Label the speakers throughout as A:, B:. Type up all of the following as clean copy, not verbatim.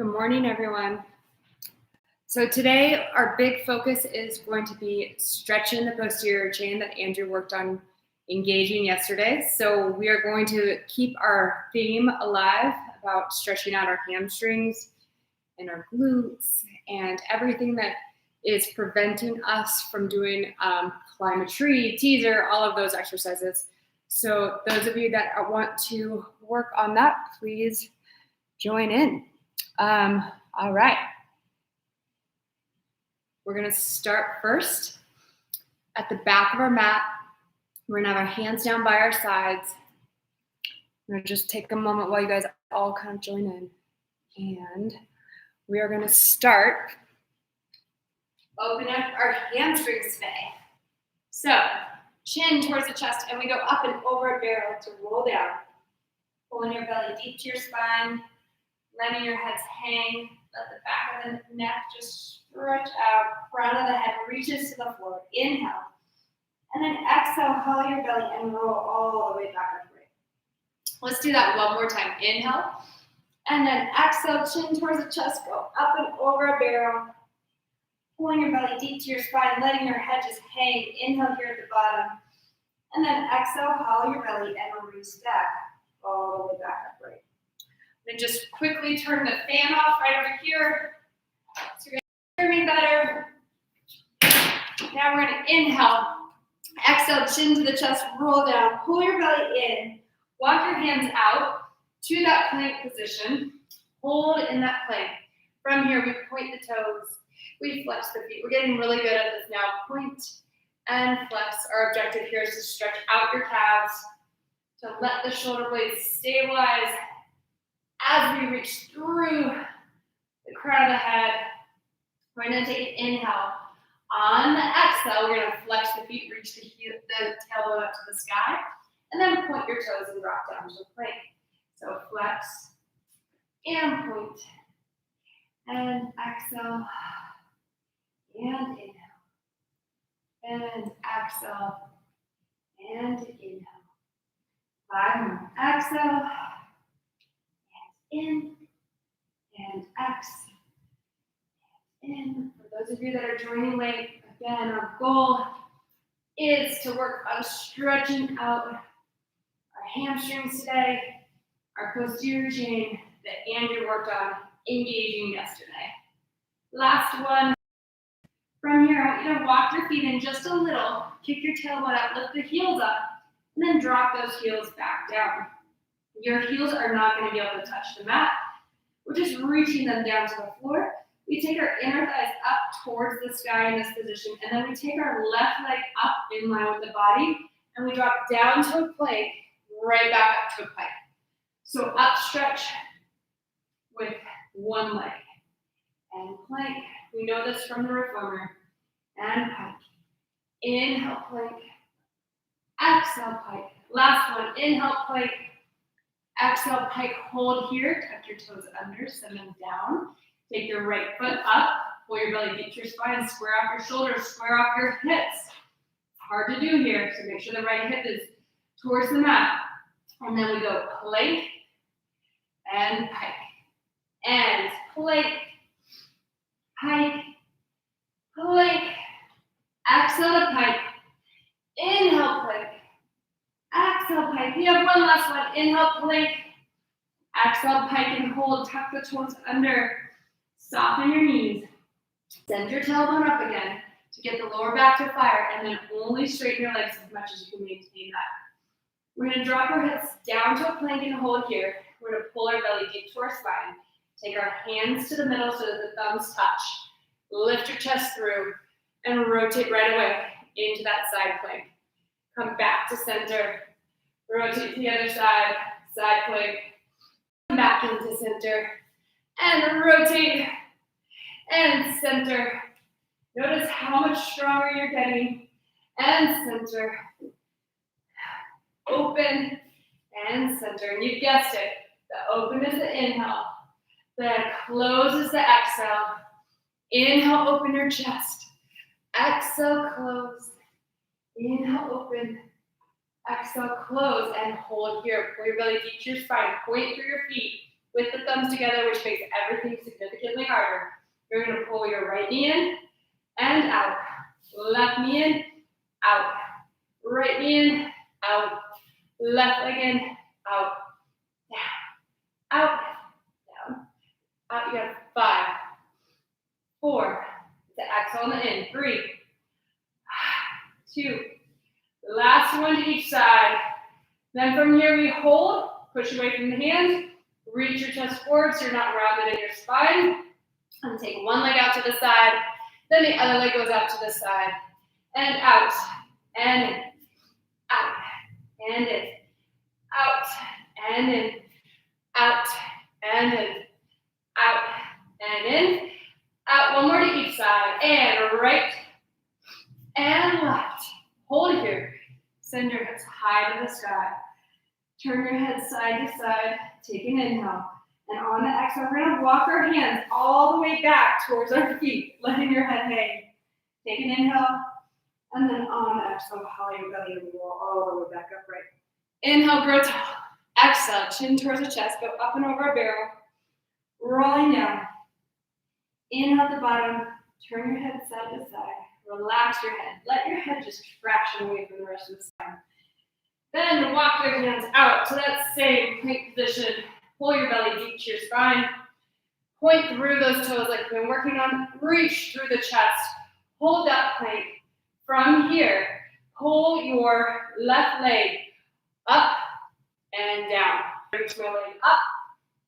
A: Good morning, everyone. So today our big focus is going to be stretching the posterior chain that Andrew worked on engaging yesterday. So we are going to keep our theme alive about stretching out our hamstrings and our glutes and everything that is preventing us from doing climb a tree, teaser, all of those exercises. So those of you that want to work on that, please join in. All right. We're going to start first at the back of our mat. We're going to have our hands down by our sides. I'm going to just take a moment while you guys all kind of join in. And we are going to start opening up our hamstrings today. So chin towards the chest, and we go up and over a barrel to roll down. Pulling your belly deep to your spine, letting your heads hang. Let the back of the neck just stretch out. Crown of the head reaches to the floor. Inhale. And then exhale, hollow your belly and roll all the way back upright. Let's do that one more time. Inhale. And then exhale, chin towards the chest. Go up and over a barrel. Pulling your belly deep to your spine, letting your head just hang. Inhale here at the bottom. And then exhale, hollow your belly and reach back all the way back upright. And just quickly turn the fan off right over here. So you're going to hear me better. Now we're going to inhale. Exhale, chin to the chest, roll down. Pull your belly in. Walk your hands out to that plank position. Hold in that plank. From here, we point the toes. We flex the feet. We're getting really good at this now. Point and flex. Our objective here is to stretch out your calves, to let the shoulder blades stabilize as we reach through the crown of the head. We're going to take an inhale. On the exhale, we're going to flex the feet, reach the tailbone up to the sky, and then point your toes and drop down to the plank. So flex and point, and exhale, and inhale, and exhale, and inhale. 5 more. Exhale, in, and exhale, and in. For those of you that are joining late, again, our goal is to work on stretching out our hamstrings today, our posterior chain that Andrew worked on engaging yesterday. Last one. From here, I want you to walk your feet in just a little, kick your tailbone up, lift the heels up, and then drop those heels back down. Your heels are not going to be able to touch the mat. We're just reaching them down to the floor. We take our inner thighs up towards the sky in this position, and then we take our left leg up in line with the body, and we drop down to a plank, right back up to a plank. So up stretch with one leg. And plank. We know this from the reformer. And pike. Inhale, plank. Exhale, pike. Last one. Inhale, plank. Exhale, pike. Hold here. Tuck your toes under. Send them down. Take your right foot up. Pull your belly deep to your spine. Square off your shoulders. Square off your hips. Hard to do here, so make sure the right hip is towards the mat. And then we go plank and pike. And plank. Pike, plank, exhale to pike, inhale plank, exhale pike. We have one last one. Inhale plank, exhale pike and hold. Tuck the toes under. Soften your knees. Send your tailbone up again to get the lower back to fire, and then only straighten your legs as much as you can maintain that. We're going to drop our hips down to a plank and hold here. We're going to pull our belly deep to our spine. Take our hands to the middle so that the thumbs touch. Lift your chest through and rotate right away into that side plank. Come back to center. Rotate to the other side, side plank. Come back into center and rotate and center. Notice how much stronger you're getting. And center. Open and center. And you guessed it. The open is the inhale. Then close is the exhale. Inhale, open your chest. Exhale, close. Inhale, open. Exhale, close, and hold here. Pull your belly deep to your spine. Point through your feet. with the thumbs together, which makes everything significantly harder. You're going to pull your right knee in and out. Left knee in, out. Right knee in, out. Left leg in, out. Down. Out. Down. Out. You got 5, 4. To exhale on the in. 3, 2. Last one to each side. Then from here we hold, push away from the hands, reach your chest forward so you're not rounded in your spine. And take one leg out to the side, then the other leg goes out to the side. And out, and in, out, and in, out, and in, out, and in, out, and in, out. One more to each side, and right, and left. Hold here. Send your hips high to the sky. Turn your head side to side. Take an inhale. And on the exhale, we're going to walk our hands all the way back towards our feet, letting your head hang. Take an inhale. And then on the exhale, hollow your belly and roll all the way back upright. Inhale, grow tall. Exhale, chin towards the chest. Go up and over a barrel. Rolling down. Inhale at the bottom. Turn your head side to side. Relax your head. Let your head just fraction away from the rest of the spine. Then walk your hands out to that same plank position. Pull your belly deep to your spine. Point through those toes like we've been working on. Reach through the chest. Hold that plank. From here, pull your left leg up and down. Reach my leg up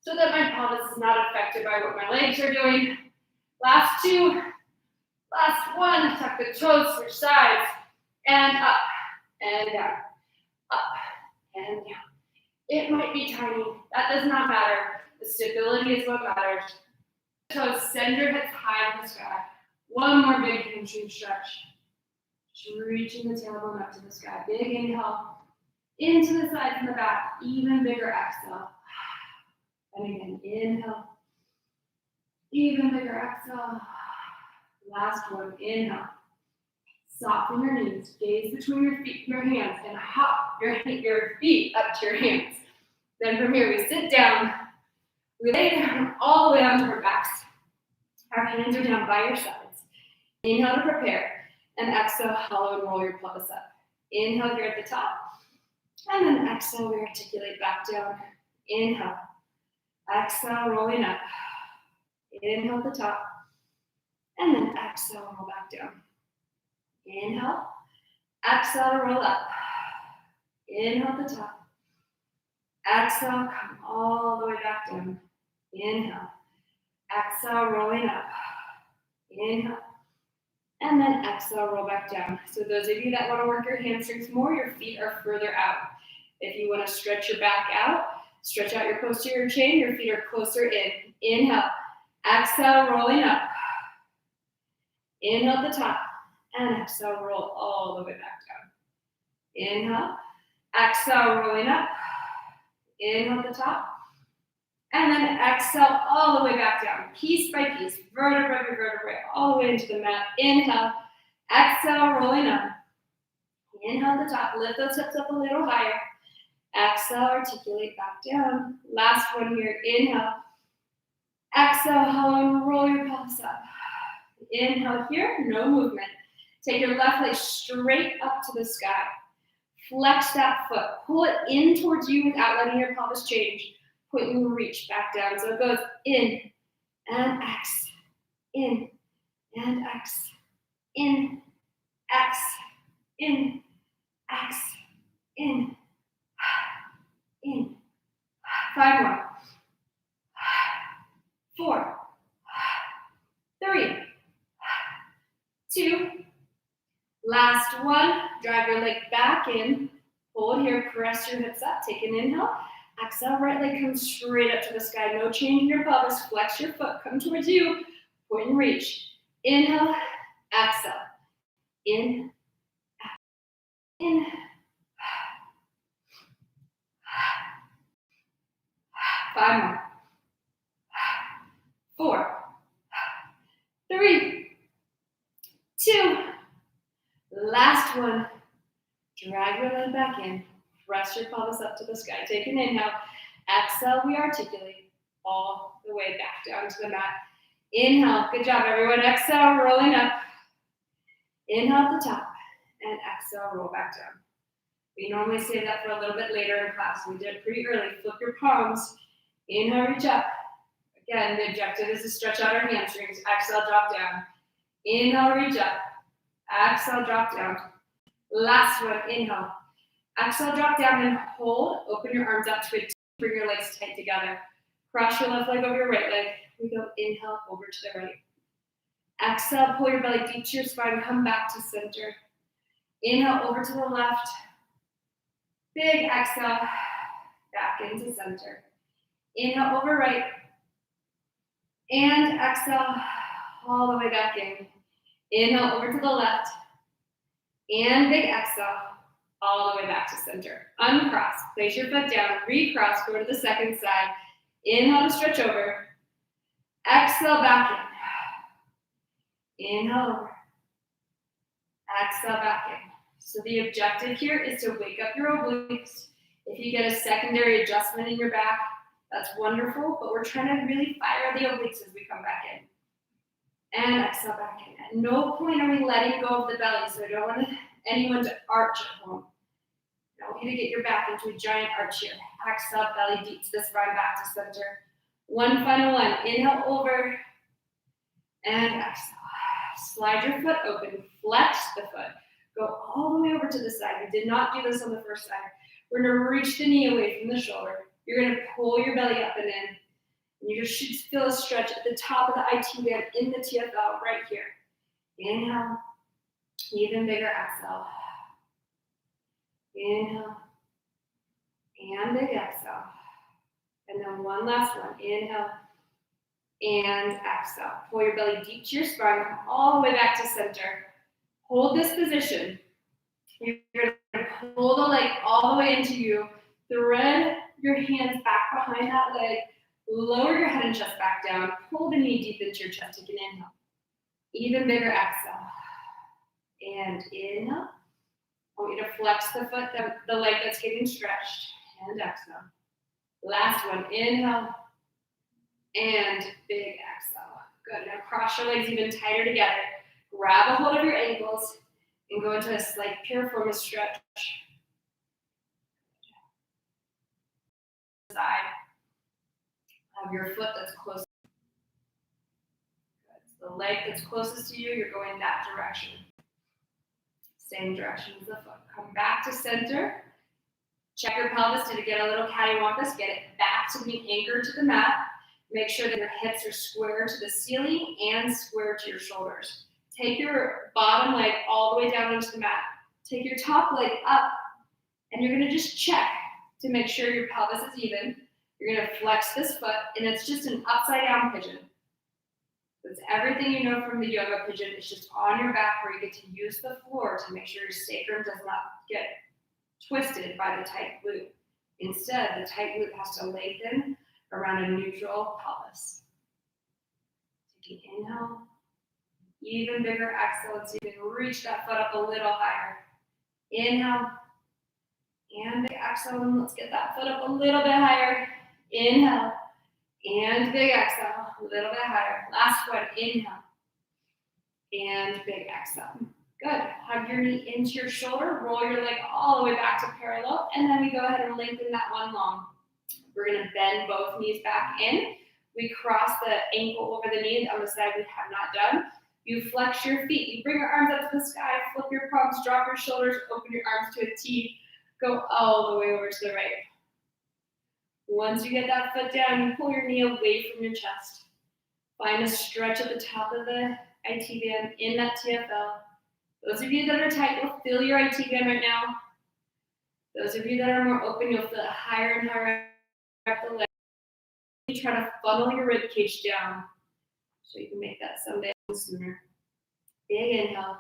A: so that my pelvis is not affected by what my legs are doing. Last 2. Last 1. Tuck the toes, switch sides. And up and down. Up and down. It might be tiny. That does not matter. The stability is what matters. So send your hips high in the sky. One more big hamstring stretch. Just reaching the tailbone up to the sky. Big inhale. Into the sides and the back. Even bigger exhale. And again, inhale. Even bigger exhale. Last one, inhale. Soften your knees. Gaze between your hands and hop your feet up to your hands. Then from here, we sit down. We lay down all the way onto our backs. Our hands are down by your sides. Inhale to prepare. And exhale, hollow and roll your pelvis up. Inhale here at the top. And then exhale, we articulate back down. Inhale. Exhale, rolling up. Inhale at the top. And then exhale, roll back down. Inhale. Exhale, roll up. Inhale at the top. Exhale, come all the way back down. Inhale. Exhale, rolling up. Inhale. And then exhale, roll back down. So those of you that want to work your hamstrings more, your feet are further out. If you want to stretch your back out, stretch out your posterior chain, your feet are closer in. Inhale. Exhale, rolling up. Inhale at the top. And exhale, roll all the way back down. Inhale. Exhale, rolling up. Inhale at the top. And then exhale all the way back down, piece by piece, vertebrae by vertebrae, all the way into the mat. Inhale, exhale, rolling up. Inhale at the top, lift those hips up a little higher. Exhale, articulate back down. Last one here, inhale. Exhale, hollow and roll your pelvis up. Inhale here, no movement. Take your left leg straight up to the sky. Flex that foot, pull it in towards you without letting your pelvis change. Point and reach back down. So it goes in and X, in and X, in, X, in, X, in, in. 5 more. 4, 3, 2. Last one. Drive your leg back in. Hold here. Press your hips up. Take an inhale. Exhale, right leg comes straight up to the sky. No change in your pelvis. Flex your foot. Come towards you. Point and reach. Inhale. Exhale. In. In. 5 more. 4, 3, 2. Last one. Drag your leg back in. Press your pelvis up to the sky. Take an inhale. Exhale, we articulate. all the way back down to the mat. Inhale, good job everyone. Exhale, rolling up. Inhale at the top, and exhale, roll back down. We normally save that for a little bit later in class. We did it pretty early. Flip your palms. Inhale, reach up. Again, the objective is to stretch out our hamstrings. Exhale, drop down. Inhale, reach up. Exhale, drop down. Last one, inhale. Exhale, drop down and hold. Open your arms up to a T. Bring your legs tight together. Cross your left leg over your right leg. We go inhale, over to the right. Exhale, pull your belly deep to your spine. Come back to center. Inhale, over to the left. Big exhale, back into center. Inhale, over right. And exhale, all the way back in. Inhale, over to the left. And big exhale, all the way back to center. Uncross, place your foot down, recross, go to the second side. Inhale to stretch over. Exhale, back in. Inhale over. Exhale, back in. So the objective here is to wake up your obliques. If you get a secondary adjustment in your back, that's wonderful, but we're trying to really fire the obliques as we come back in. And exhale back in. At no point are we letting go of the belly, so I don't want anyone to arch at home. I want you to get your back into a giant arch here. Exhale, belly deep to the spine, back to center. One final one. Inhale over. And exhale. Slide your foot open. Flex the foot. Go all the way over to the side. We did not do this on the first side. We're going to reach the knee away from the shoulder. You're going to pull your belly up and in. And you just should feel a stretch at the top of the IT band in the TFL right here. Inhale. Even bigger exhale. Inhale. And big exhale. And then one last one. Inhale. And exhale. Pull your belly deep to your spine. Come all the way back to center. Hold this position. You're going to pull the leg all the way into you. Thread your hands back behind that leg. Lower your head and chest back down. Pull the knee deep into your chest. Take an inhale. Even bigger exhale. And inhale. I want you to flex the foot, the leg that's getting stretched. And exhale. Last one. Inhale. And big exhale. Good. Now cross your legs even tighter together. Grab a hold of your ankles and go into a slight piriformis stretch. Side of your foot that's closest. So the leg that's closest to you, you're going that direction. Same direction as the foot. Come back to center. Check your pelvis. Did it get a little cattywampus? Get it back to being anchored to the mat. Make sure that your hips are square to the ceiling and square to your shoulders. Take your bottom leg all the way down into the mat. Take your top leg up, and you're going to just check to make sure your pelvis is even. You're going to flex this foot, and it's just an upside down pigeon. It's everything you know from the yoga pigeon. It's just on your back where you get to use the floor to make sure your sacrum does not get twisted by the tight glute. Instead, the tight glute has to lengthen around a neutral pelvis. Take an inhale. Even bigger exhale, so you can reach that foot up a little higher. Inhale. And big exhale, and let's get that foot up a little bit higher. Inhale. And big exhale, a little bit higher. Last one, inhale. And big exhale. Good. Hug your knee into your shoulder, roll your leg all the way back to parallel, and then we go ahead and lengthen that one long. We're going to bend both knees back in. We cross the ankle over the knee on the side we have not done. You flex your feet. You bring your arms up to the sky, flip your palms, drop your shoulders, open your arms to a T. Go all the way over to the right. Once you get that foot down, you pull your knee away from your chest. Find a stretch at the top of the IT band in that TFL. Those of you that are tight will feel your IT band right now. Those of you that are more open, you'll feel it higher and higher up the leg. You try to funnel your rib cage down so you can make that someday sooner. Big inhale,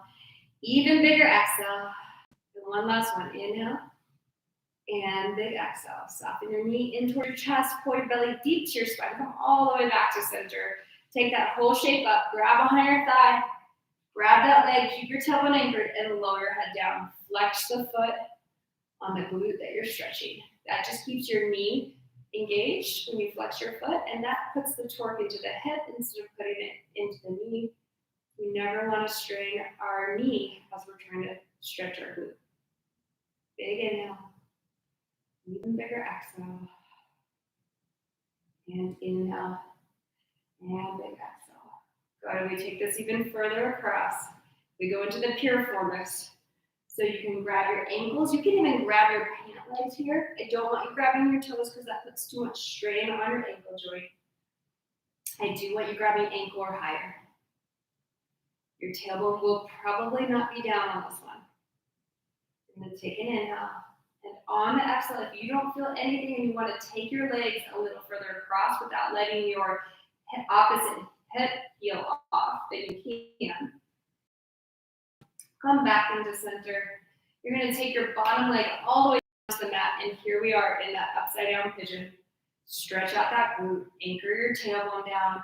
A: even bigger exhale. And one last one, inhale, and big exhale. Soften your knee in toward your chest, pull your belly deep to your spine, come all the way back to center. Take that whole shape up, grab behind your thigh, grab that leg, keep your tailbone anchored, and lower your head down. Flex the foot on the glute that you're stretching. That just keeps your knee engaged when you flex your foot, and that puts the torque into the hip instead of putting it into the knee. We never want to strain our knee as we're trying to stretch our glute. Big inhale, even bigger exhale, and inhale, and big exhale. Good, we take this even further across. We go into the piriformis. So you can grab your ankles. You can even grab your pant legs here. I don't want you grabbing your toes because that puts too much strain on your ankle joint. I do want you grabbing ankle or higher. Your tailbone will probably not be down on this one. You're going to take an inhale. And on the exhale, if you don't feel anything and you want to take your legs a little further across without letting your opposite hip heel off, then you can. Come back into center. You're going to take your bottom leg all the way down to the mat, and here we are in that upside down pigeon. Stretch out that glute, anchor your tailbone down.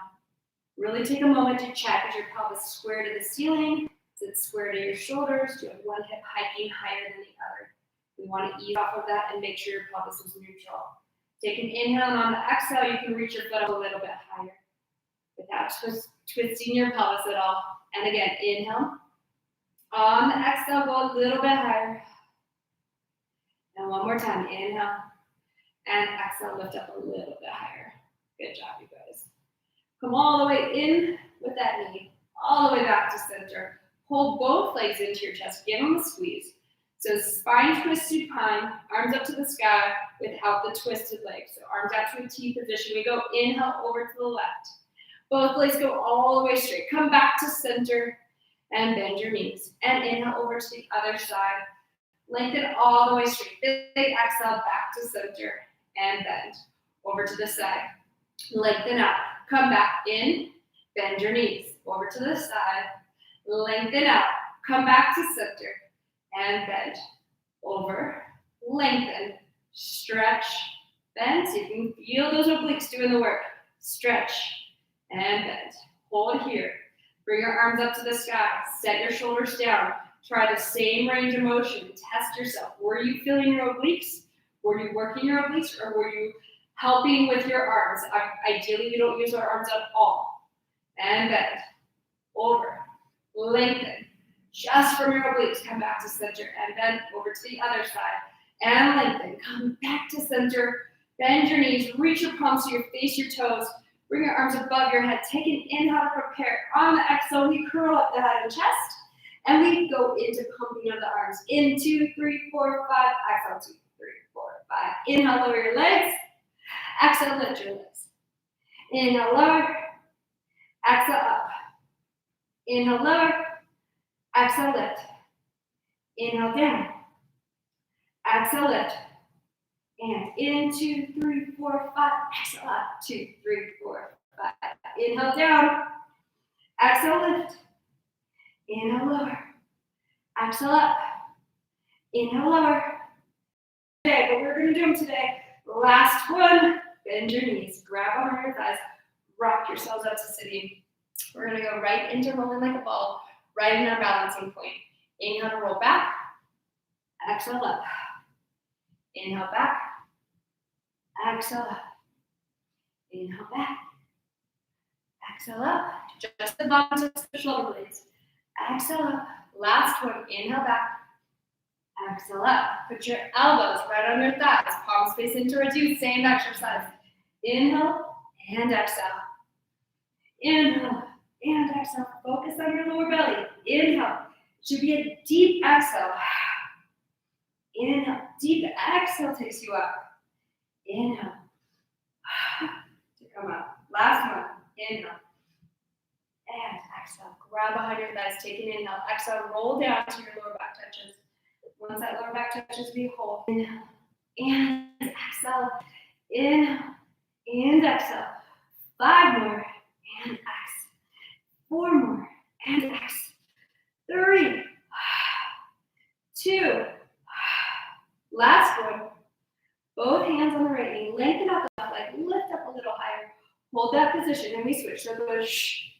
A: Really take a moment to check, is your pelvis square to the ceiling? Is it square to your shoulders? Do you have one hip hiking higher than the other? We want to ease off of that and make sure your pelvis is neutral. Take an inhale, and on the exhale, you can reach your foot up a little bit higher without twisting your pelvis at all. And again, inhale. On the exhale, go a little bit higher. And one more time, inhale. And exhale, lift up a little bit higher. Good job, you guys. Come all the way in with that knee, all the way back to center. Hold both legs into your chest, give them a squeeze. So spine twisted pine, arms up to the sky without the twisted legs. So arms out to a T position. We go inhale over to the left. Both legs go all the way straight. Come back to center. And bend your knees. And inhale over to the other side. Lengthen all the way straight. Big exhale back to center. And bend. Over to the side. Lengthen out. Come back in. Bend your knees. Over to the side. Lengthen out. Come back to center. And bend. Over. Lengthen. Stretch. Bend. So you can feel those obliques doing the work. Stretch. And bend. Hold here. Bring your arms up to the sky. Set your shoulders down. Try the same range of motion. Test yourself. Were you feeling your obliques? Were you working your obliques? Or were you helping with your arms? Ideally, we don't use our arms at all. And bend. Over. Lengthen. Just from your obliques, come back to center. And bend over to the other side. And lengthen. Come back to center. Bend your knees. Reach your palms so you face your toes. Bring your arms above your head. Take an inhale to prepare. On the exhale, we curl up the head and chest. And we go into pumping of the arms. In 2, 3, 4, 5. Exhale, 2, 3, 4, 5. Inhale, lower your legs. Exhale, lift your legs. Inhale, lower. Exhale, up. Inhale, lower. Exhale, lift. Inhale, down. Exhale, lift. And in 2, 3, 4, 5. Exhale up. 2, 3, 4, 5. Inhale down. Exhale lift. Inhale lower. Exhale up. Inhale lower. Okay, but we're going to do them today. Last one. Bend your knees. Grab on your thighs. Rock yourselves up to sitting. We're going to go right into rolling like a ball. Right in our balancing point. Inhale to roll back. Exhale up. Inhale back. Exhale up. Inhale back. Exhale up. Just the bottoms of the shoulder blades. Exhale up. Last one. Inhale back. Exhale up. Put your elbows right on your thighs. Palms facing towards you. Same exercise. Inhale and exhale. Inhale and exhale. Focus on your lower belly. Inhale. It should be a deep exhale. Inhale. Deep exhale takes you up. Inhale. To come up. Last one. Inhale. And exhale. Grab behind your thighs. Take an inhale. Exhale. Roll down to your lower back touches. Once that lower back touches, we hold. Inhale. And exhale. Inhale. And exhale. 5 more. And exhale. 4 more. And exhale. 3. 2. Last one. Both hands on the right knee. Lengthen out the left leg. Lift up a little higher. Hold that position and we switch. So go shh,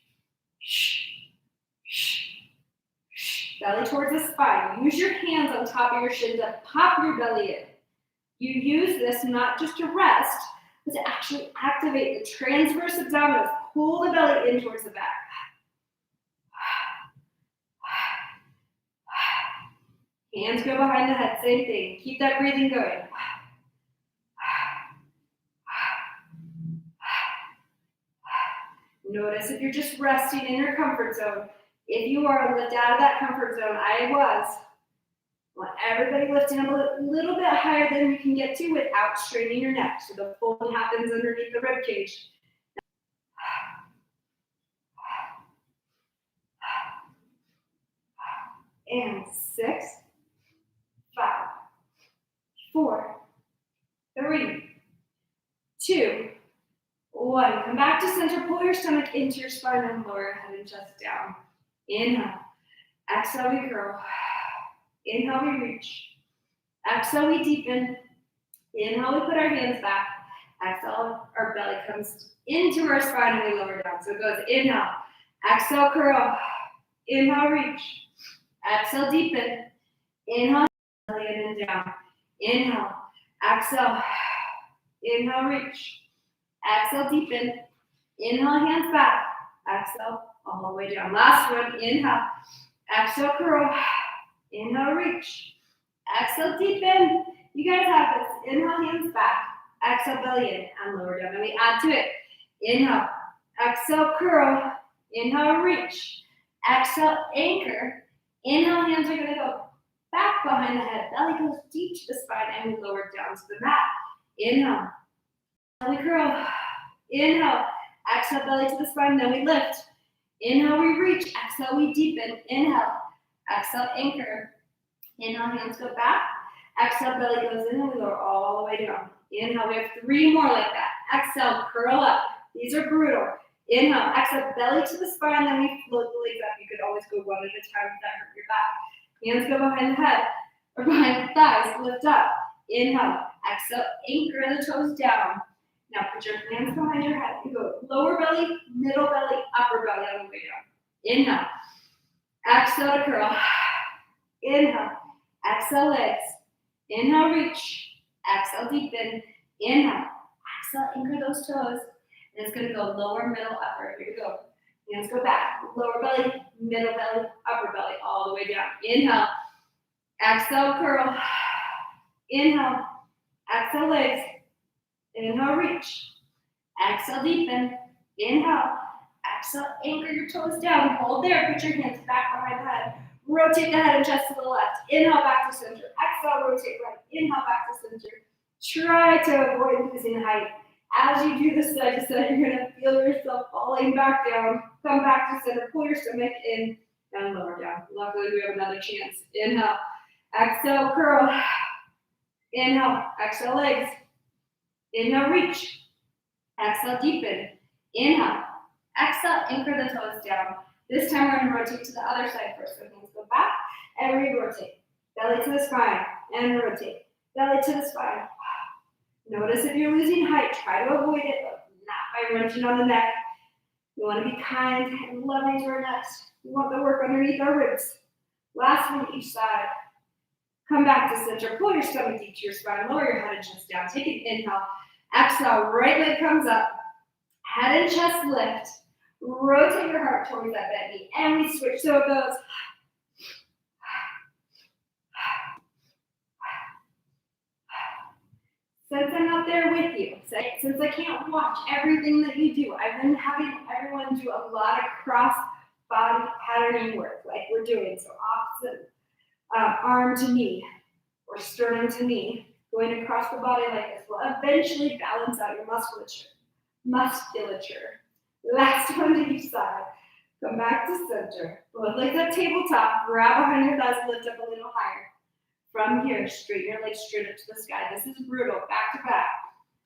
A: shh, shh, shh. Belly towards the spine. Use your hands on top of your shins to pop your belly in. You use this not just to rest, was to actually activate the transverse abdominis. Pull the belly in towards the back. Hands go behind the head, same thing. Keep that breathing going. Notice if you're just resting in your comfort zone. If you are, lift out of that comfort zone. I want everybody lifting up a little bit higher than you can get to without straining your neck. So the fold happens underneath the rib cage. And 6, 5, 4, 3, 2, 1. Come back to center. Pull your stomach into your spine and lower your head and chest down. Inhale. Exhale, we curl. Inhale, we reach. Exhale, we deepen. Inhale, we put our hands back. Exhale, our belly comes into our spine and we lower down. So it goes inhale. Exhale, curl. Inhale, reach. Exhale, deepen. Inhale, belly in and down. Inhale. Exhale. Inhale, reach. Exhale, deepen. Inhale, hands back. Exhale, all the way down. Last one. Inhale. Exhale, curl. Inhale, reach. Exhale, deepen. You guys have this. Inhale, hands back. Exhale, belly in and lower down. And we add to it. Inhale. Exhale, curl. Inhale, reach. Exhale, anchor. Inhale, hands are going to go back behind the head. Belly goes deep to the spine and we lower down to the mat. Inhale. Belly curl. Inhale. Exhale, belly to the spine. Then we lift. Inhale, we reach. Exhale, we deepen. Inhale. Exhale, anchor. Inhale, hands go back. Exhale, belly goes in and we lower all the way down. Inhale, we have 3 more like that. Exhale, curl up. These are brutal. Inhale, exhale, belly to the spine, then we float the legs up. You could always go one at a time if that hurt your back. Hands go behind the head or behind the thighs. Lift up. Inhale, exhale, anchor the toes down. Now put your hands behind your head. You go lower belly, middle belly, upper belly on the way down. Inhale. Exhale to curl. Inhale. Exhale, legs. Inhale, reach. Exhale, deepen. Inhale. Exhale, anchor those toes. And it's going to go lower, middle, upper. Here we go. Hands go back. Lower belly, middle belly, upper belly, all the way down. Inhale. Exhale, curl. Inhale. Exhale, legs. Inhale, reach. Exhale, deepen. Inhale. Exhale, anchor your toes down. Hold there. Put your hands back behind the head. Rotate the head and chest to the left. Inhale, back to center. Exhale, rotate right. Inhale, back to center. Try to avoid losing height. As you do this side to side, you're going to feel yourself falling back down. Come back to center. Pull your stomach in and lower down. Luckily, we have another chance. Inhale. Exhale, curl. Inhale. Exhale, legs. Inhale, reach. Exhale, deepen. Inhale. Exhale, anchor the toes down. This time we're going to rotate to the other side first. So hands go back and re-rotate. Belly to the spine and rotate. Belly to the spine. Notice if you're losing height, try to avoid it, but not by wrenching on the neck. We want to be kind and loving to our necks. We want the work underneath our ribs. Last one each side. Come back to center. Pull your stomach deep to your spine. Lower your head and chest down. Take an inhale. Exhale. Right leg comes up. Head and chest lift. Rotate your heart towards that bent knee. And we switch. So it goes. Since I'm not there with you, since I can't watch everything that you do, I've been having everyone do a lot of cross body patterning work like we're doing. So opposite arm to knee or sternum to knee, going across the body like this will eventually balance out your musculature. Last one to each side. Come back to center. Both legs at tabletop. Grab behind your thighs, lift up a little higher. From here, straighten your legs straight up to the sky. This is brutal, back to back.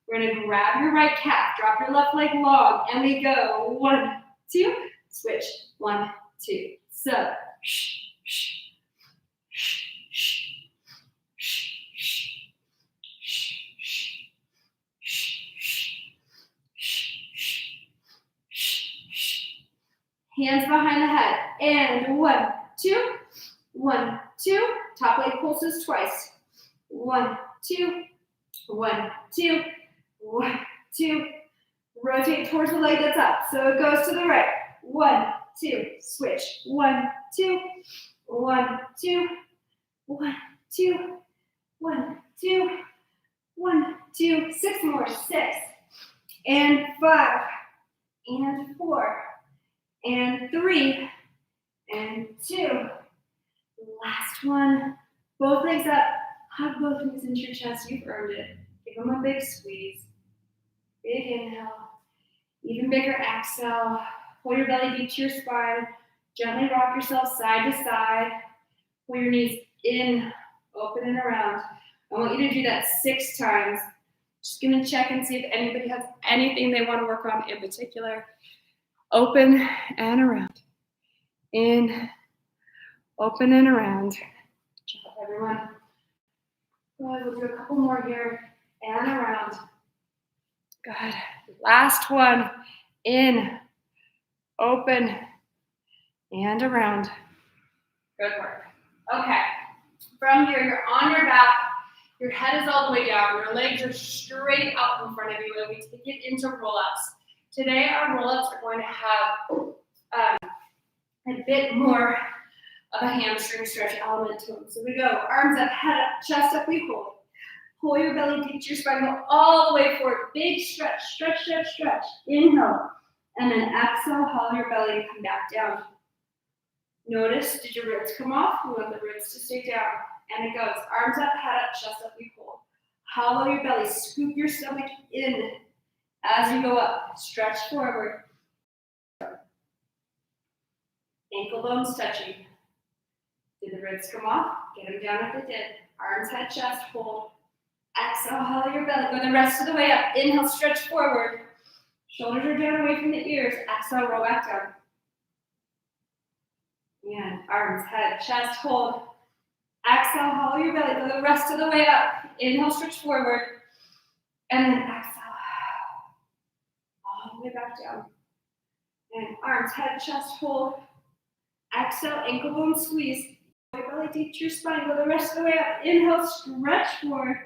A: We're gonna grab your right calf, drop your left leg long, and we go 1, 2, switch, 1, 2. So, hands behind the head, and 1, 2, 1, 2. Top leg pulses twice. 1, 2, 1, 2, 1, 2. Rotate towards the leg that's up. So it goes to the right. 1, 2. Switch. 1, 2. 1, 2. 1, 2. 1, 2. 1, 2. 6 more. 6. And 5. And 4. And 3. And 2. Last one. Both legs up. Hug both knees into your chest. You've earned it. Give them a big squeeze. Big inhale. Even bigger exhale. Pull your belly deep to your spine. Gently rock yourself side to side. Pull your knees in, open and around. I want you to do that 6 times. Just gonna check and see if anybody has anything they want to work on in particular. Open and around. In, open and around. Good job, everyone. Good, we'll do a couple more here. And around. Good. Last one. In, open, and around. Good work. Okay. From here, you're on your back. Your head is all the way down. Your legs are straight out in front of you, and we take it into roll-ups. Today, our roll-ups are going to have a bit more of a hamstring stretch element to them. So we go, arms up, head up, chest up, we hold. Pull your belly deep to your spine, go all the way forward. Big stretch, stretch, stretch, stretch. Inhale. And then exhale, hollow your belly and come back down. Notice, did your ribs come off? We want the ribs to stay down. And it goes, arms up, head up, chest up, we pull. Hollow your belly, scoop your stomach in as you go up. Stretch forward. Ankle bones touching. Did the ribs come off? Get them down if they did. Arms, head, chest, hold. Exhale, hollow your belly. Go the rest of the way up. Inhale, stretch forward. Shoulders are down away from the ears. Exhale, roll back down. And arms, head, chest, hold. Exhale, hollow your belly. Go the rest of the way up. Inhale, stretch forward. And then exhale. All the way back down. And arms, head, chest, hold. Exhale, ankle bone squeeze. Your belly deep to your spine. Go the rest of the way up. Inhale, stretch forward.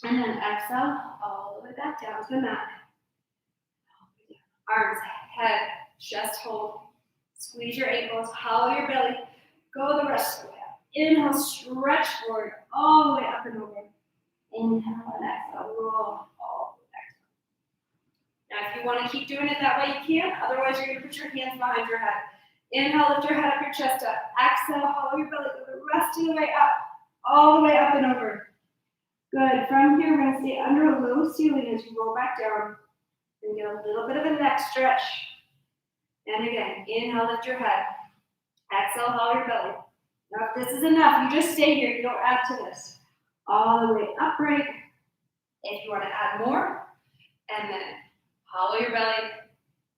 A: And then exhale, all the way back down to the mat. Arms, head, chest, hold. Squeeze your ankles, hollow your belly. Go the rest of the way up. Inhale, stretch forward, all the way up and over. Inhale and exhale, roll all the way back. Now, if you want to keep doing it that way, you can. Otherwise, you're going to put your hands behind your head. Inhale, lift your head up, your chest up. Exhale, hollow your belly. Go the rest of the way up, all the way up and over. Good. From here, we're going to stay under a low ceiling as you roll back down. And get a little bit of a neck stretch. And again, inhale, lift your head. Exhale, hollow your belly. Now, if this is enough, you just stay here. You don't add to this. All the way upright. If you want to add more, and then hollow your belly.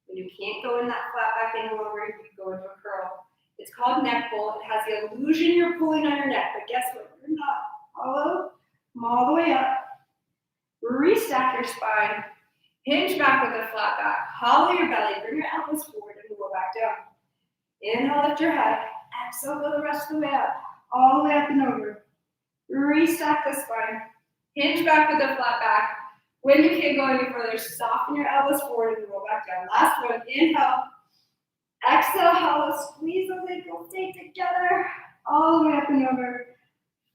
A: When you can't go in that flat back any longer, you can go into a curl. It's called neck pull. It has the illusion you're pulling on your neck, but guess what? You're not. Hollow. Come all the way up. Restack your spine. Hinge back with a flat back. Hollow your belly. Bring your elbows forward and roll back down. Inhale, lift your head. Exhale, go the rest of the way up. All the way up and over. Restack the spine. Hinge back with a flat back. When you can't go any further, soften your elbows forward and roll back down. Last one. Inhale. Exhale, hollow. Squeeze the ankles. Stay together. All the way up and over.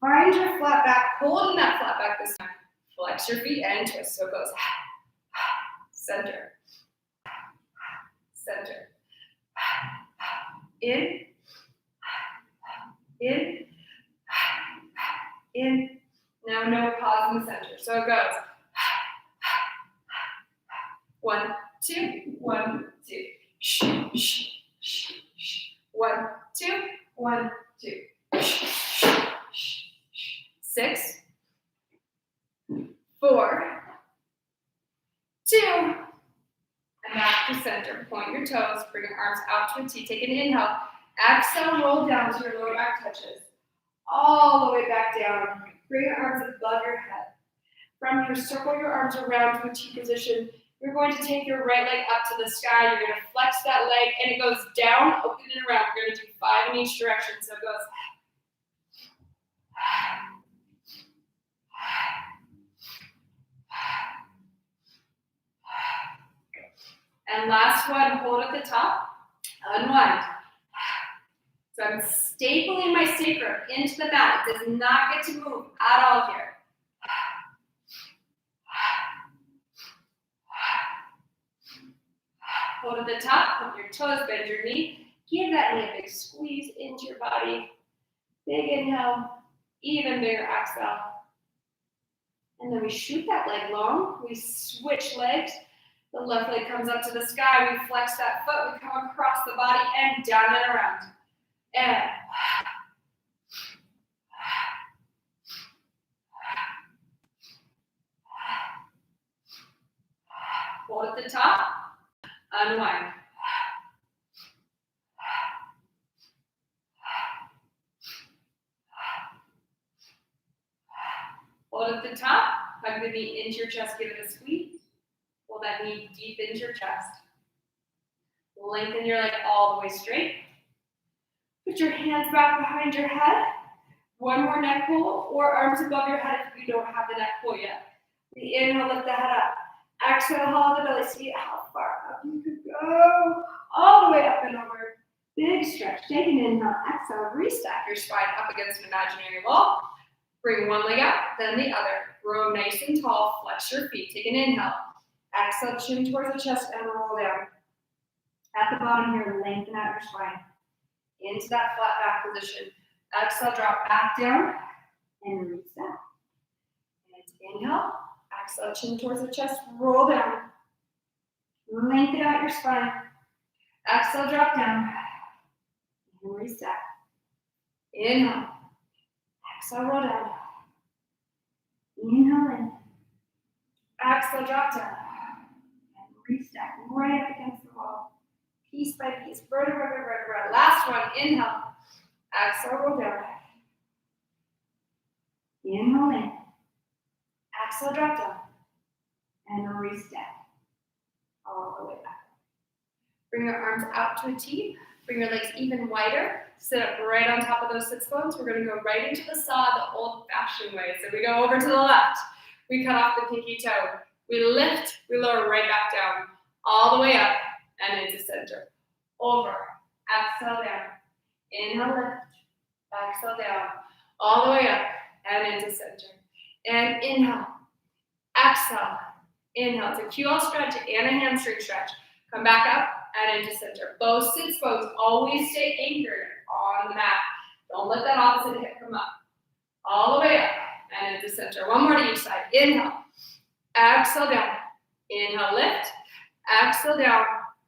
A: Find your flat back. Hold in that flat back this time. Flex your feet and twist. So it goes center. Center. In. In. In. Now no pause in the center. So it goes 1, 2, 1, 2. Shh, shh, shh, shh. 1, 2, 1, 2. Shh, shh, shh. 6, 4, 2, and back to center. Point your toes, bring your arms out to a T. Take an inhale. Exhale, roll down to your lower back touches. All the way back down. Bring your arms above your head. From here, circle your arms around to a T position. You're going to take your right leg up to the sky. You're going to flex that leg, and it goes down, open and around. You're going to do 5 in each direction. So it goes And last one, hold at the top, unwind. So I'm stapling my sacrum into the mat. It does not get to move at all here. Hold at the top, put your toes, bend your knee. Give that knee a big squeeze into your body. Big inhale, even bigger exhale. And then we shoot that leg long. We switch legs. The left leg comes up to the sky. We flex that foot. We come across the body and down and around. And hold at the top. Unwind. Hold at the top. Hug the knee into your chest. Give it a squeeze. Pull that knee deep into your chest. Lengthen your leg all the way straight. Put your hands back behind your head. One more neck pull or arms above your head if you don't have the neck pull yet. We inhale, lift the head up. Exhale, hold the belly. See how far up you could go. All the way up and over. Big stretch. Take an inhale. Exhale. Restack your spine up against an imaginary wall. Bring one leg up, then the other. Grow nice and tall. Flex your feet. Take an inhale. Exhale, chin towards the chest and roll down. At the bottom here, lengthen out your spine. Into that flat back position. Exhale, drop back down and reset. And inhale. Exhale, chin towards the chest, roll down. Lengthen out your spine. Exhale, drop down. And reset. Inhale. Exhale, roll down. Inhale in. Exhale, drop down. And reset right up against the wall. Piece by piece, vertebra by vertebra. Last one, inhale. Exhale, roll down. Inhale in. Exhale, drop down. And reset. All the way back. Bring your arms out to a T. Bring your legs even wider. Sit up right on top of those sits bones. We're going to go right into the saw the old-fashioned way. So we go over to the left. We cut off the pinky toe. We lift. We lower right back down. All the way up and into center. Over. Exhale down. Inhale, lift. Exhale down. All the way up and into center. And inhale. Exhale. Inhale. It's a QL stretch and a hamstring stretch. Come back up and into center. Both sits bones always stay anchored on the mat. Don't let that opposite hip come up. All the way up and into center. One more to each side. Inhale. Exhale down. Inhale, lift. Exhale down.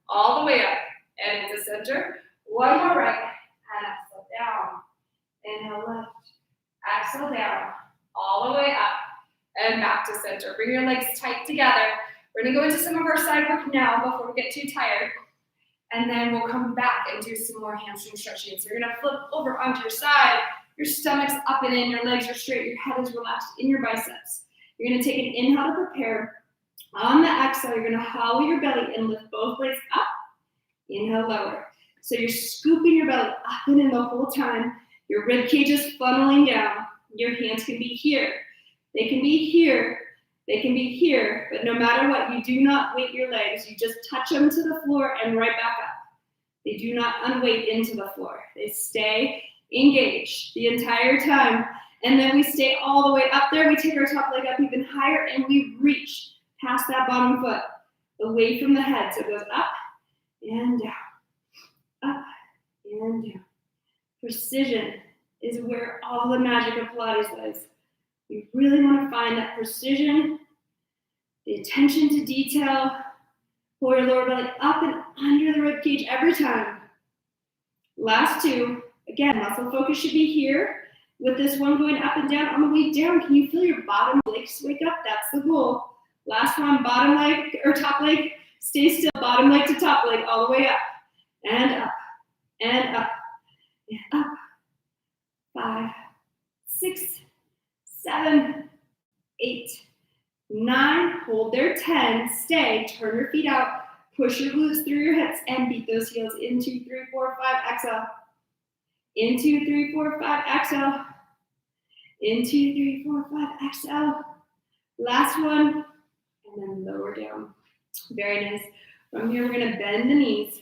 A: All the way up and into center. One more right. And exhale down. Inhale, lift. Exhale down. All the way up and back to center. Bring your legs tight together. We're going to go into some of our side work now before we get too tired. And then we'll come back and do some more hamstring stretching. So you're going to flip over onto your side. Your stomach's up and in. Your legs are straight. Your head is relaxed in your biceps. You're going to take an inhale to prepare. On the exhale, you're going to hollow your belly and lift both legs up. Inhale, lower. So you're scooping your belly up and in the whole time. Your rib cage is funneling down. Your hands can be here. They can be here. They can be here. But no matter what, you do not weight your legs. You just touch them to the floor and right back up. They do not unweight into the floor. They stay engaged the entire time. And then we stay all the way up there. We take our top leg up even higher and we reach past that bottom foot, away from the head. So it goes up and down, up and down. Precision is where all the magic of Pilates lies. We really want to find that precision, the attention to detail. Pull your lower belly up and under the rib cage every time. Last two. Again, muscle focus should be here. With this one going up and down, on the way down, can you feel your bottom legs wake up? That's the goal. Last one, bottom leg or top leg, stay still. Bottom leg to top leg, all the way up and up and up and up. 5, 6, 7, 8, 9. Hold there. 10. Stay. Turn your feet out. Push your glutes through your hips and beat those heels. In 2, 3, 4, 5. Exhale. In 2, 3, 4, 5. Exhale. In 2, 3, 4, 5. Exhale. Last one. And then lower down. Very nice. From here, we're gonna bend the knees.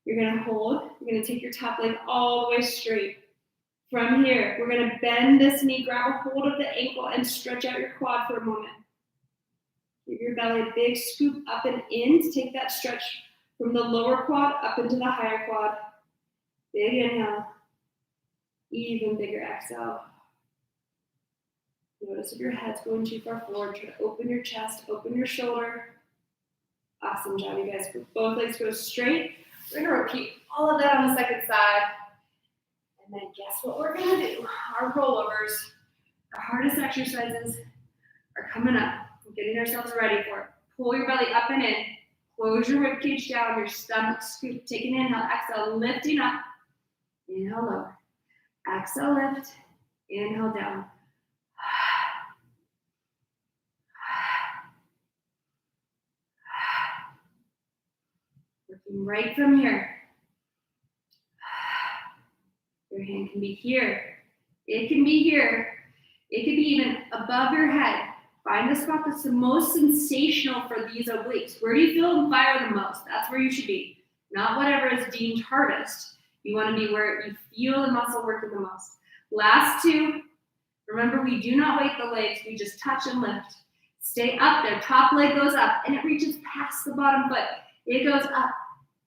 A: You're gonna hold. You're gonna take your top leg all the way straight. From here, we're gonna bend this knee, grab a hold of the ankle, and stretch out your quad for a moment. Give your belly a big scoop up and in to take that stretch from the lower quad up into the higher quad. Big inhale. Even bigger exhale. Notice if your head's going too far forward. Try to open your chest, open your shoulder. Awesome job, you guys. Both legs go straight. We're gonna repeat all of that on the second side. And then guess what we're gonna do? Our rollovers, our hardest exercises are coming up. We're getting ourselves ready for it. Pull your belly up and in. Close your rib cage down, your stomach scoop. Take an inhale, exhale, lifting up. Inhale, lower. Exhale, lift. Inhale, down. Working right from here. Your hand can be here. It can be here. It could be even above your head. Find the spot that's the most sensational for these obliques. Where do you feel them fire the most? That's where you should be. Not whatever is deemed hardest. You want to be where you feel the muscle working the most. Last two. Remember, we do not weight the legs. We just touch and lift. Stay up there. Top leg goes up, and it reaches past the bottom foot. It goes up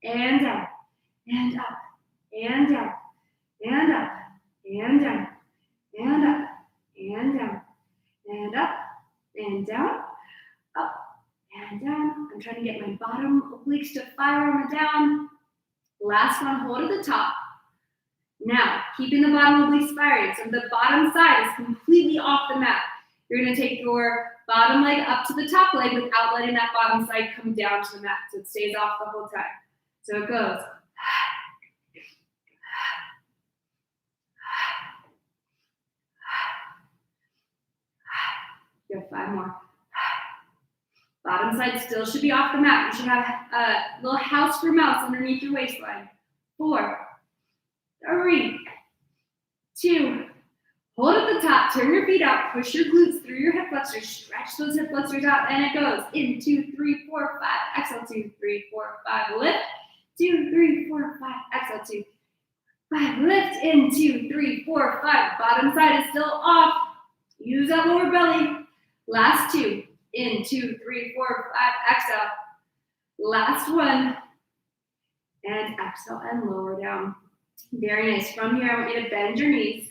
A: and down, and up, and down, and up, and down, and up, and down, and up, and down, up, and down. I'm trying to get my bottom obliques to fire on the down. Last one, hold at the top. Now, keeping the bottom obliques firing, so the bottom side is completely off the mat. You're gonna take your bottom leg up to the top leg without letting that bottom side come down to the mat, so it stays off the whole time. So it goes. You have 5 more. Bottom side still should be off the mat. You should have a little house for mouse underneath your waistline. 4, 3, 2. Hold at the top, turn your feet out, push your glutes through your hip flexors, stretch those hip flexors out, and it goes in 2, 3, 4, 5, exhale 2, 3, 4, 5, lift, 2, 3, 4, 5, exhale 2, 5, lift, in 2, 3, 4, 5, bottom side is still off, use that lower belly, last 2, in 2, 3, 4, 5, exhale, last one, and exhale and lower down. Very nice. From here, I want you to bend your knees.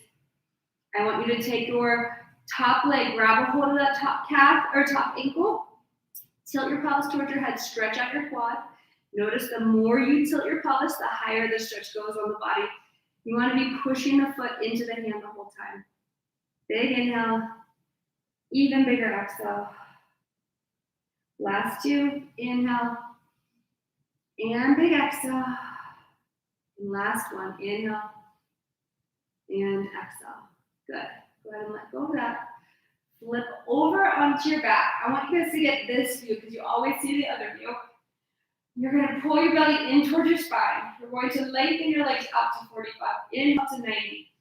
A: I want you to take your top leg, grab a hold of that top calf or top ankle, tilt your pelvis towards your head, stretch out your quad. Notice the more you tilt your pelvis, the higher the stretch goes on the body. You want to be pushing the foot into the hand the whole time. Big inhale, even bigger exhale. Last 2, inhale, and big exhale. And last one, inhale, and exhale. Good. Go ahead and let go of that. Flip over onto your back. I want you guys to get this view because you always see the other view. You're going to pull your belly in towards your spine. You're going to lengthen your legs up to 45, in up to 90.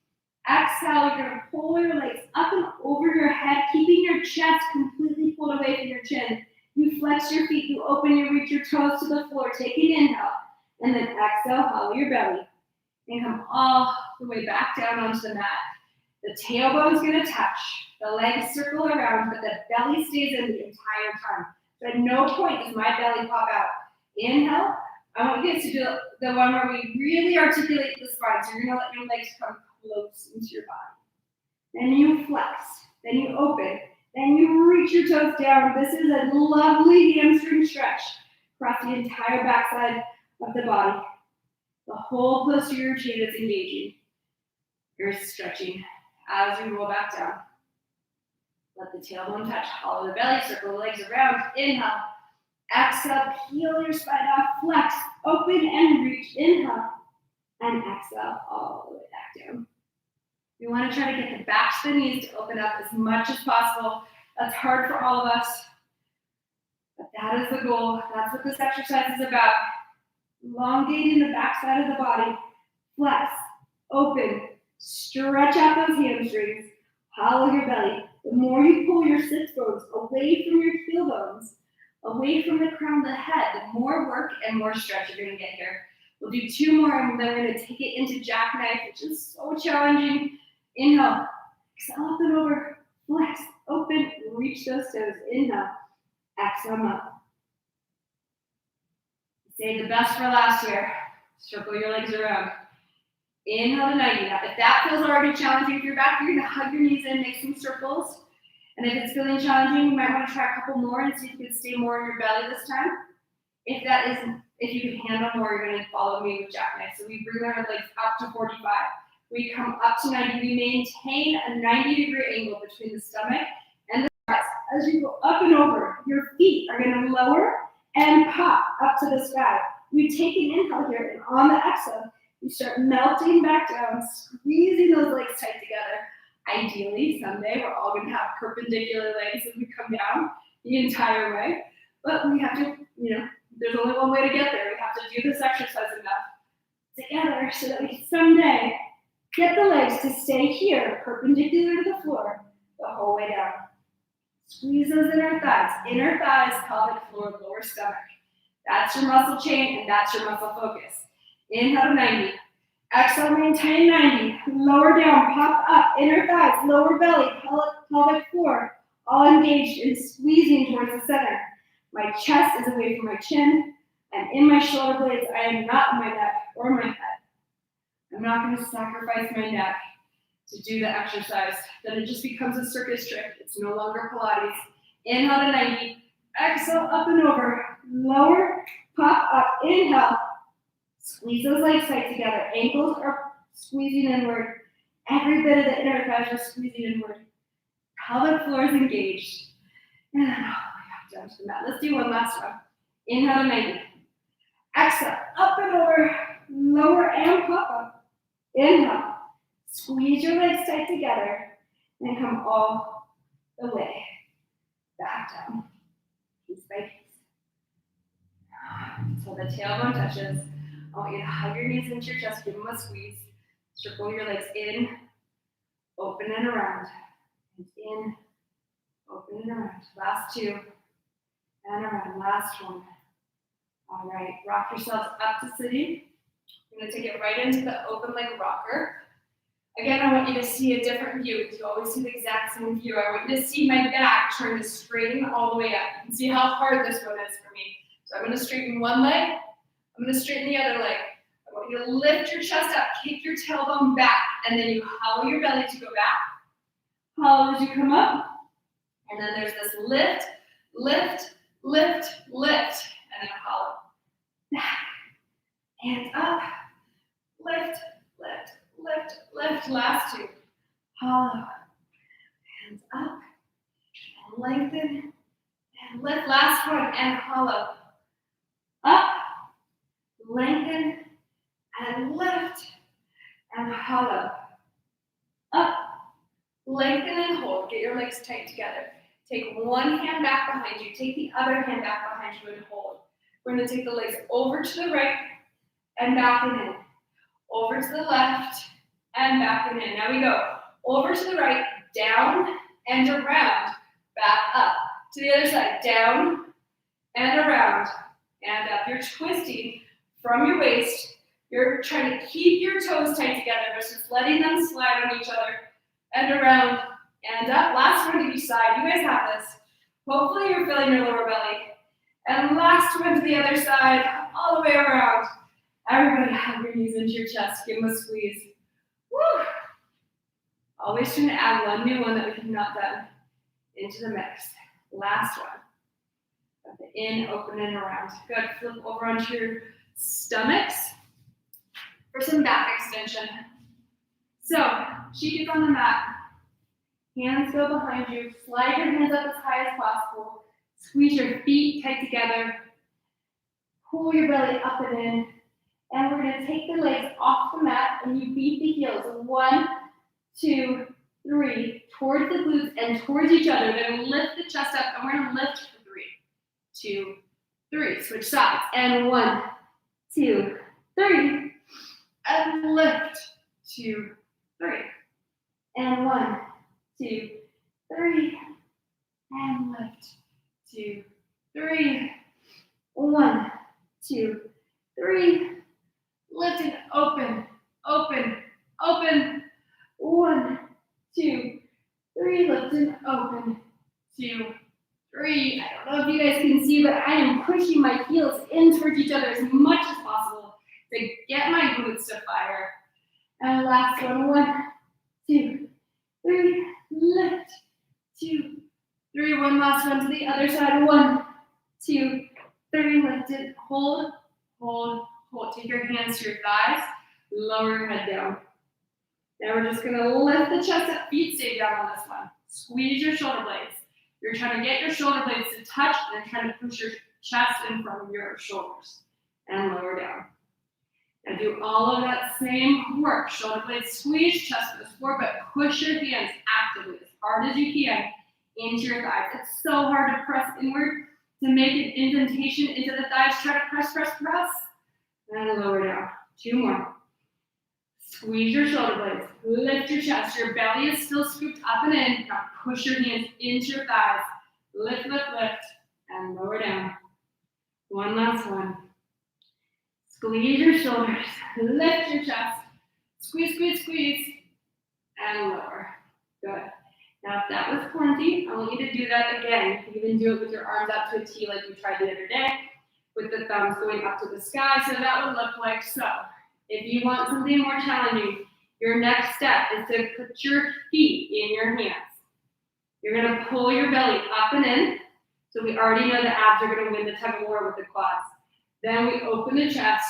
A: Exhale, you're going to pull your legs up and over your head, keeping your chest completely pulled away from your chin. You flex your feet, you open, you reach your toes to the floor. Take an inhale, and then exhale, hollow your belly. And come all the way back down onto the mat. The tailbone is going to touch. The legs circle around, but the belly stays in the entire time. So at no point does my belly pop out. Inhale. I want you guys to do the one where we really articulate the spine. So you're going to let your legs come close into your body. Then you flex. Then you open. Then you reach your toes down. This is a lovely hamstring stretch across the entire backside of the body. The whole posterior chain is engaging. You're stretching as you roll back down. Let the tailbone touch, hollow the belly, circle the legs around. Inhale. Exhale, peel your spine off, flex, open and reach. Inhale. And exhale all the way back down. You want to try to get the backs of the knees to open up as much as possible. That's hard for all of us. But that is the goal. That's what this exercise is about. Elongating the backside of the body. Flex, open, stretch out those hamstrings, hollow your belly. The more you pull your sits bones away from your heel bones, away from the crown of the head. The more work and more stretch you're going to get here. We'll do 2 more, and then we're going to take it into jackknife, which is so challenging. Inhale, exhale up and over, flex, open, reach those toes. Inhale, exhale up. Save the best for last here. Circle your legs around. Inhale to 90. Now, if that feels already challenging with your back, you're going to hug your knees in, make some circles. And if it's feeling challenging, you might want to try a couple more and see if you can stay more in your belly this time. If you can handle more, you're going to follow me with jackknife. So we bring our legs up to 45. We come up to 90. We maintain a 90-degree angle between the stomach and the thighs. As you go up and over, your feet are going to lower and pop up to the sky. We take an inhale here, and on the exhale, you start melting back down, squeezing those legs tight together. Ideally, someday we're all going to have perpendicular legs as we come down the entire way. But we have to, there's only one way to get there. We have to do this exercise enough together so that we can someday get the legs to stay here, perpendicular to the floor, the whole way down. Squeeze those inner thighs, pelvic floor, lower stomach. That's your muscle chain, and that's your muscle focus. Inhale to 90. Exhale, maintain 90. Lower down, pop up, inner thighs, lower belly, pelvic floor, all engaged and squeezing towards the center. My chest is away from my chin. I'm in my shoulder blades. I am not in my neck or my head. I'm not going to sacrifice my neck to do the exercise. Then it just becomes a circus trick. It's no longer Pilates. Inhale to 90. Exhale, up and over. Lower, pop up. Inhale. Squeeze those legs tight together. Ankles are squeezing inward. Every bit of the inner thighs are squeezing inward. Pelvic floor is engaged. And then all the way back down to the mat. Let's do one last one. Inhale to 90. Exhale, up and over. Lower and pop up. Inhale. Squeeze your legs tight together. And come all the way back down. Piece by piece. Until the tailbone touches. I want you to hug your knees into your chest, give them a squeeze. Circle your legs in, open and around. And in, open and around. Last 2. And around. Last 1. All right, rock yourselves up to sitting. I'm going to take it right into the open leg rocker. Again, I want you to see a different view because you always see the exact same view. I want you to see my back turn to straighten all the way up. You can see how hard this one is for me. So I'm going to straighten one leg. I'm going to straighten the other leg. I want you to lift your chest up, kick your tailbone back, and then you hollow your belly to go back. Hollow as you come up. And then there's this lift, lift, lift, lift, and then hollow. Back, and up, lift, lift, lift, lift. Last 2. Hollow, hands up, and lengthen, and lift. Last one, and hollow. Up, lengthen, and lift, and hollow. Up, lengthen and hold. Get your legs tight together. Take one hand back behind you. Take the other hand back behind you and hold. We're going to take the legs over to the right and back and in. Over to the left and back and in. Now we go over to the right, down and around, back up. To the other side, down and around and up. You're twisting from your waist. You're trying to keep your toes tight together versus letting them slide on each other. And around and up. Last one to each side. You guys have this. Hopefully you're feeling your lower belly. And last one to the other side, all the way around. Everybody have your knees into your chest. Give them a squeeze. Woo! Always trying to add one new one that we have not done into the mix. Last one. At the in, open, and around. Good. Flip over onto your stomachs for some back extension. So, cheek is on the mat. Hands go behind you. Slide your hands up as high as possible. Squeeze your feet tight together. Pull your belly up and in. And we're going to take the legs off the mat and you beat the heels. 1, 2, 3. Towards the glutes and towards each other. Then lift the chest up and we're going to lift for 3, 2, 3. Switch sides. And 1, 2, 3. And lift. 2, 3. And 1, 2, 3. And lift. 2, 3. 1, 2, 3. Lift and open, open, open. 1, 2, 3. Lift and open. 2, 3. I don't know if you guys can see, but I am pushing my heels in towards each other as much as possible to get my glutes to fire. And last one. 1, 2, 3. Lift. 2, 3. One last one to the other side. 1, 2, 3. Lift it. Hold, hold, hold. Take your hands to your thighs. Lower your head down. Now we're just gonna lift the chest up. Feet stay down on this one. Squeeze your shoulder blades. You're trying to get your shoulder blades to touch, and you're trying to push your chest in front of your shoulders. And lower down. Now do all of that same work. Shoulder blades squeeze, chest goes forward, but push your hands actively as hard as you can into your thighs. It's so hard to press inward to make an indentation into the thighs. Try to press, press, press. And lower down. 2 more. Squeeze your shoulder blades. Lift your chest. Your belly is still scooped up and in. Now push your hands into your thighs. Lift, lift, lift. And lower down. One last one. Squeeze your shoulders. Lift your chest. Squeeze, squeeze, squeeze. And lower. Good. Now, if that was plenty, I want you to do that again. You can even do it with your arms up to a T like you tried the other day, with the thumbs going up to the sky. So that would look like so. If you want something more challenging, your next step is to put your feet in your hands. You're going to pull your belly up and in. So we already know the abs are going to win the tug of war with the quads. Then we open the chest.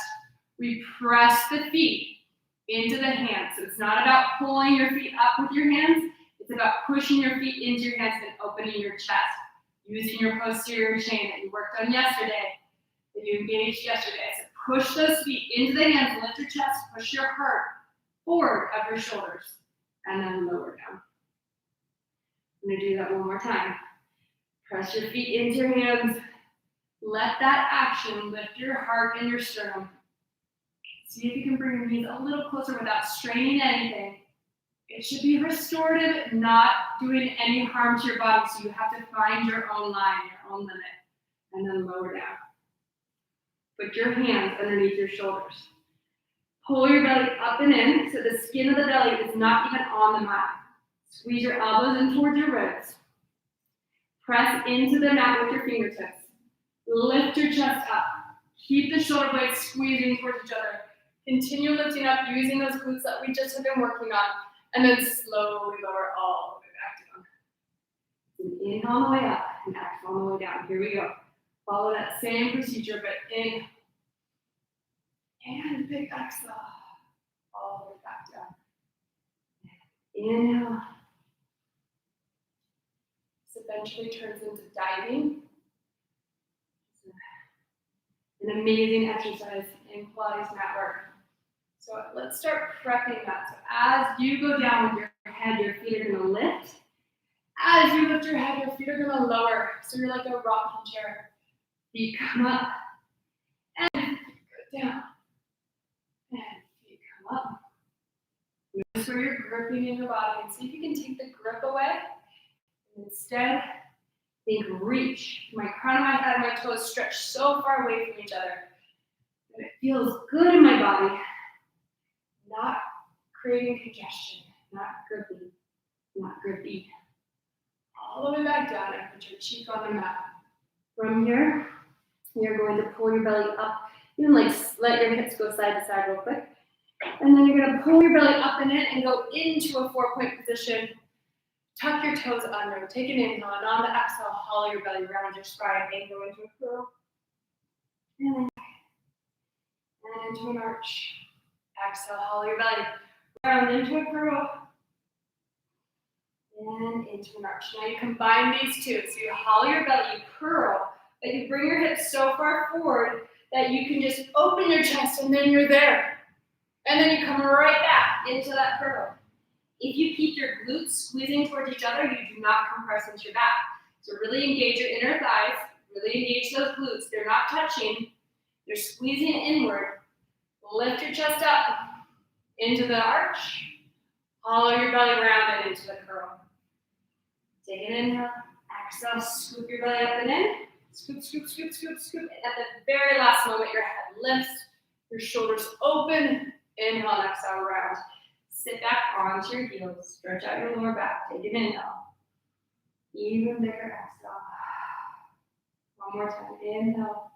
A: We press the feet into the hands. So it's not about pulling your feet up with your hands. It's about pushing your feet into your hands and opening your chest, using your posterior chain that you worked on yesterday, that you engaged yesterday. So push those feet into the hands, lift your chest, push your heart forward of your shoulders, and then lower down. I'm going to do that one more time. Press your feet into your hands. Let that action lift your heart and your sternum. See if you can bring your knees a little closer without straining anything. It should be restorative, not doing any harm to your body, so you have to find your own line, your own limit, and then lower down. Put your hands underneath your shoulders. Pull your belly up and in, so the skin of the belly is not even on the mat. Squeeze your elbows in towards your ribs. Press into the mat with your fingertips. Lift your chest up. Keep the shoulder blades squeezing towards each other. Continue lifting up using those glutes that we just have been working on. And then slowly lower all the way back down. And inhale on the way up and exhale on the way down. Here we go. Follow that same procedure, but in and big exhale. All the way back down. Inhale. This eventually turns into diving. An amazing exercise in Pilates mat work. So let's start prepping that. So as you go down with your head, your feet are going to lift. As you lift your head, your feet are going to lower. So you're like a rocking chair. Feet come up and feet go down. And feet come up. Notice where you're gripping in your body and see if you can take the grip away. And instead, think reach. My crown of my head and my toes stretch so far away from each other that it feels good in my body. Not creating congestion, not grippy, not grippy. All the way back down and put your cheek on the mat. From here, you're going to pull your belly up. You can let your hips go side to side real quick. And then you're going to pull your belly up and in and go into a 4-point position. Tuck your toes under. Take an inhale, and on the exhale, hollow your belly around your spine and go into a curl. And into an arch. Exhale, hollow your belly. Round into a curl. And into an arch. Now you combine these two. So you hollow your belly, you curl, but you bring your hips so far forward that you can just open your chest and then you're there. And then you come right back into that curl. If you keep your glutes squeezing towards each other, you do not compress into your back. So really engage your inner thighs, really engage those glutes. They're not touching, they're squeezing inward. Lift your chest up into the arch. Hollow your belly round and into the curl. Take an inhale, exhale, scoop your belly up and in. Scoop, scoop, scoop, scoop, scoop. And at the very last moment, your head lifts, your shoulders open. Inhale and exhale, round. Sit back onto your heels. Stretch out your lower back. Take an inhale. Even bigger exhale. One more time. Inhale.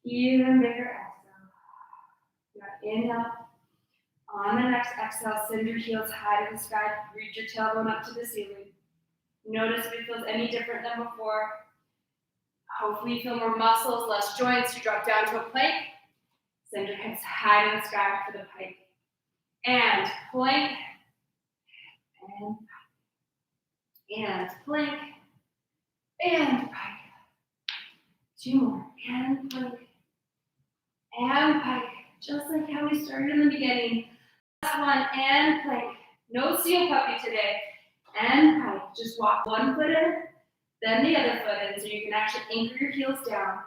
A: Even bigger exhale. Now inhale. On the next exhale, send your heels high to the sky. Reach your tailbone up to the ceiling. Notice if it feels any different than before. Hopefully you feel more muscles, less joints. You drop down to a plank. Send your hips high to the sky for the pike. And plank. And pike. And plank. And pike. Two more. And plank. And pike. Just like how we started in the beginning. Last one. And plank. No seal puppy today. And pike. Just walk one foot in, then the other foot in, so you can actually anchor your heels down.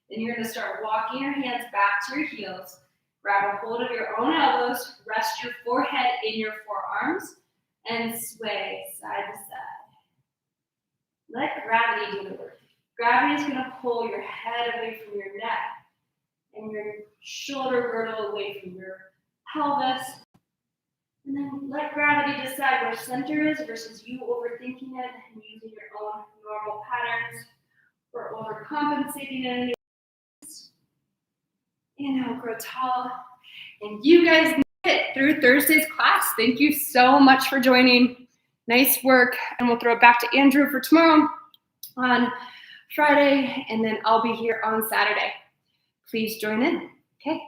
A: Then you're going to start walking your hands back to your heels. Grab a hold of your own elbows. Rest your forehead in your forearms. And sway side to side. Let gravity do the work. Gravity is going to pull your head away from your neck and your shoulder girdle away from your pelvis. And then let gravity decide where center is versus you overthinking it and using your own normal patterns or overcompensating in any ways. Inhale, grow tall. And you guys made it through Thursday's class. Thank you so much for joining. Nice work. And we'll throw it back to Andrew for tomorrow on Friday. And then I'll be here on Saturday. Please join in. Okay.